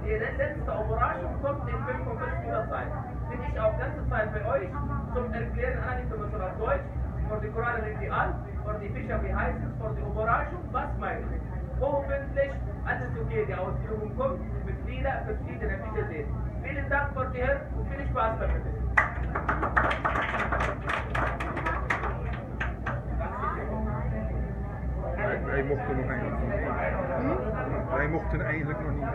die letzte Überraschung kommt in 55er Zeit. Bin ich auch ganze Zeit bei euch zum Erklären Analyse auf Deutsch, für die Koranen Real, für die Fischer wie heißt es, für die Überraschung, was meine ich? Hoffentlich alles okay, die Ausführung kommt, mit vielen verschiedenen Fischer sehen. Vielen Dank für die Hilfe und viel Spaß damit. Wij mochten nog eigenlijk niet. Wij mochten eigenlijk nog niet.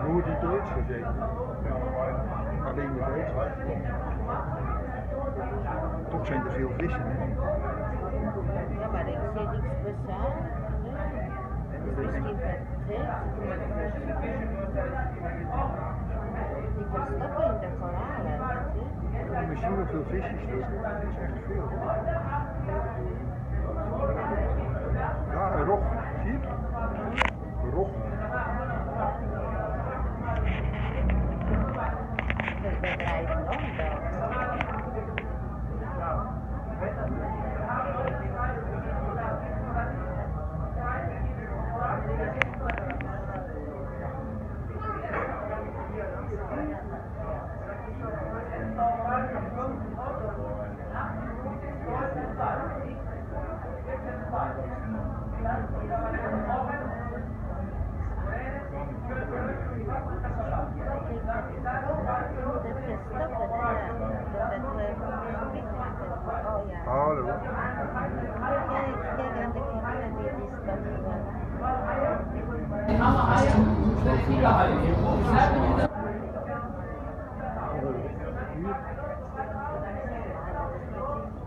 Nur die Duitsers gezeten. Alleen de Duitsers. Toch zijn er veel vissen. Hè? Ja, maar ik zie niks speciaals. Dus misschien die verstoppen in de koralen. Misschien nog veel visjes. Dat is echt veel. Ja, een rog. Zie je het? Een rog. Dus we draaien om dan.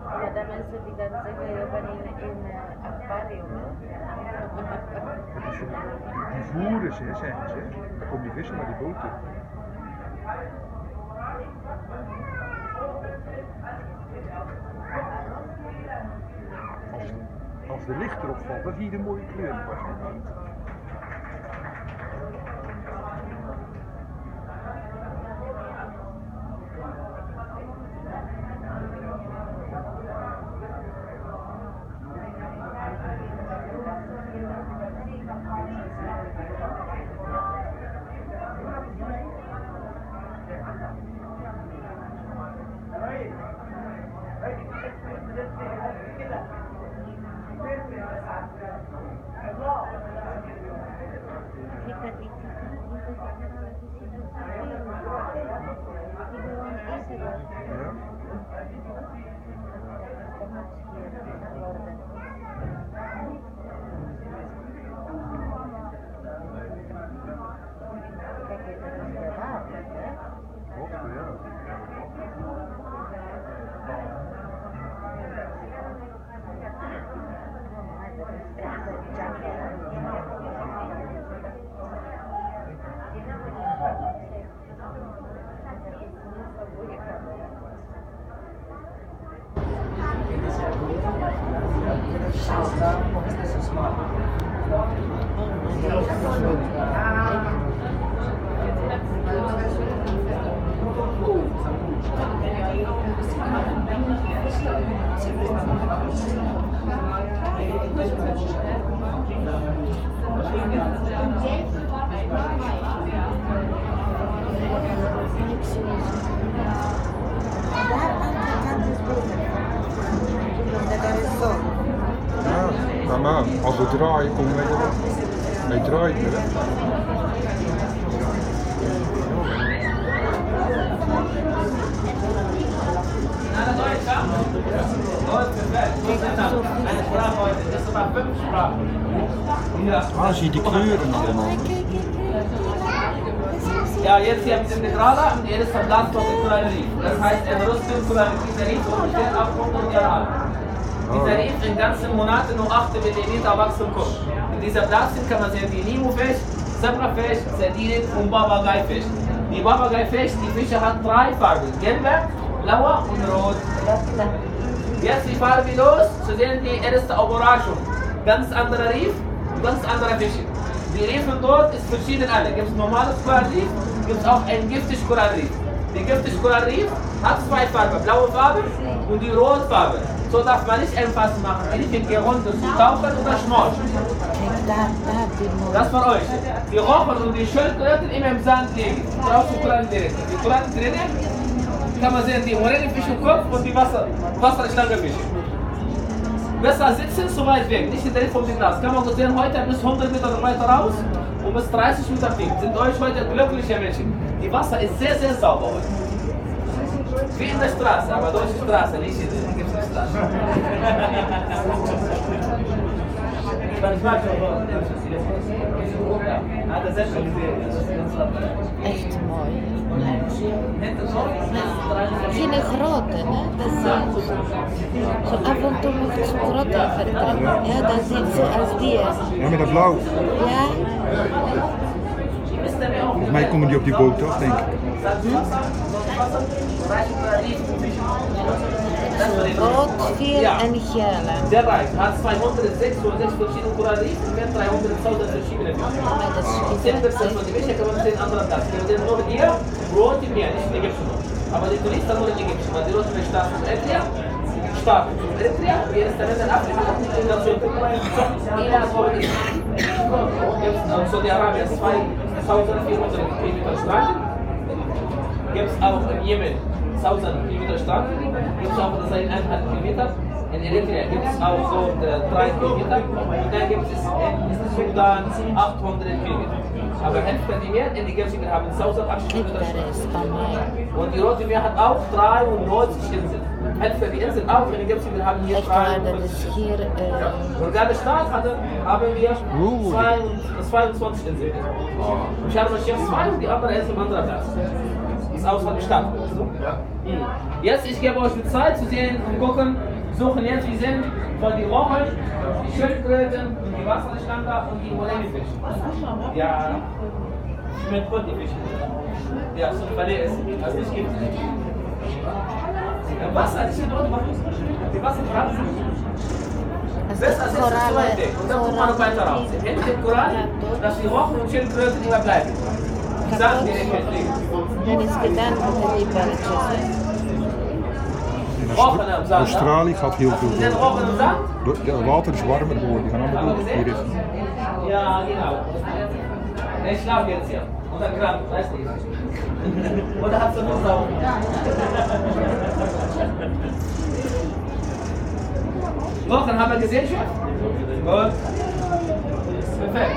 Ada mensen die dan zeggen, je bent in aquarium. Die voeren ze, zeggen ze. Dan komen die vissen naar die boten. Als de licht erop valt, dan zie je de mooie kleuren. Maar als we draaien, komen wij erop. Wij draaien er. Ah, zie je die kleuren allemaal. Ja, jetzt hier mit dem Negrala und er ist verblasst auf dem Korallenriff. Das heißt, er rüstet dieser Riff und steht ab 100 Jahre alt. Dieser Riff in ganzen Monaten nur 8 mm Wachstum kommt. In dieser Plastik kann man sehen die Nemo-Fisch, Zebrafisch, Sardinen und Papageifisch. Die Papageifisch, die Fische hat 3 Farben, gelbe, blaue und rot. Jetzt die Farbe los, zu sehen die erste Überraschung. Ganz anderer Riff, ganz andere Fische. Die Riffe dort ist verschieden alle. Gibt es normales Korallenriff, gibt es auch ein giftiges Korallenriff. Die giftige Korallenriff hat 2 Farben, blaue Farbe und die rote Farbe. So darf man nicht Endfasten machen. Entweder runter zu tauchen oder schmorchen. Das von euch. Die Rochen und die Schildkröten immer im Sand liegen. Draußen Koran direkt. Die Koran drinnen kann man sehen, die Morellenfisch im Kopf und die Wasserschlangenfisch. Besser sitzen, so weit weg, nicht direkt vom Glas. Kann man gut sehen, heute bis 100 Meter weiter raus und bis 30 Meter fliegen. Sind euch heute glückliche Menschen. Die Wasser ist sehr, sehr sauber heute. Wie in der Straße, aber deutsche Straße, nicht in der Straße. Echt mooi. Geen grote, ne? Dat is zo af en toe moet je grote vertrekken. Ja, dan ziet ze als die. Ja, met dat blauw. Ja, Volgens mij komen die op die boot af, denk ik. rood, veel en gele. Sehr reich, hat 266 verschiedene Korallen und mehr 300.000 verschiedene Fische. Maar dat is 10% von den Fischen kann man sehen, andere Platz. Wir sehen nur hier, rot im Meer, nicht in Ägypten. Aber die Touristen nur in Ägypten, weil die roten Staaten von Eritrea, Staaten von Eritrea, wir sind dann in Afrika, in der Saudi-Arabien 2400 Kilometer Strand, gibt es auch in Jemen 1000 Kilometer Strand, gibt es auch 1,5 Kilometer. In Eritrea gibt es auch so 3 Kilometer und dann gibt es in Sudan 800 Kilometer. Aber Hälfte die Meer, in Ägypten haben 1800 Kilometer Strand. Und die Rote Meer hat auch 93 Inseln. Hälfte die Inseln auch, in Ägypten haben hier Echt waar, dat 53. is hier. Und gerade Staat haben wir 22 Inseln. Ich habe noch 2 und die andere ist im anderen Platz. Ist außerhalb der Stadt. Jetzt, ich gebe euch die Zeit zu sehen und gucken, suchen jetzt, wie sind von die Rochen, die Schildkröten, die Wasserschlange und die Morellenfische. Ja, schmeckt gut die Fische. Ja, so ein Filet essen, das nicht gibt. Wasser, das ist dort machen. Die Wasserpflanzen. Besser als jetzt zu weit weg. Und dann kommt man noch weiter raus. Hinter dem Koran, dass die Rochen und Schildkröten immer bleiben. Sagen wir nicht fliegen. En is gedaan met die belletjes. Rochen am Sand. Australië gaat heel veel Sind door. Rochen am Sand? Het water is warmer geworden, die gaan allemaal door die richting. Ja, genau. Ich schlafe jetzt hier. Unter Krank, weißt du. Oder hast du noch Saugen? Wochen haben wir gesehen schon? Gut. Perfekt.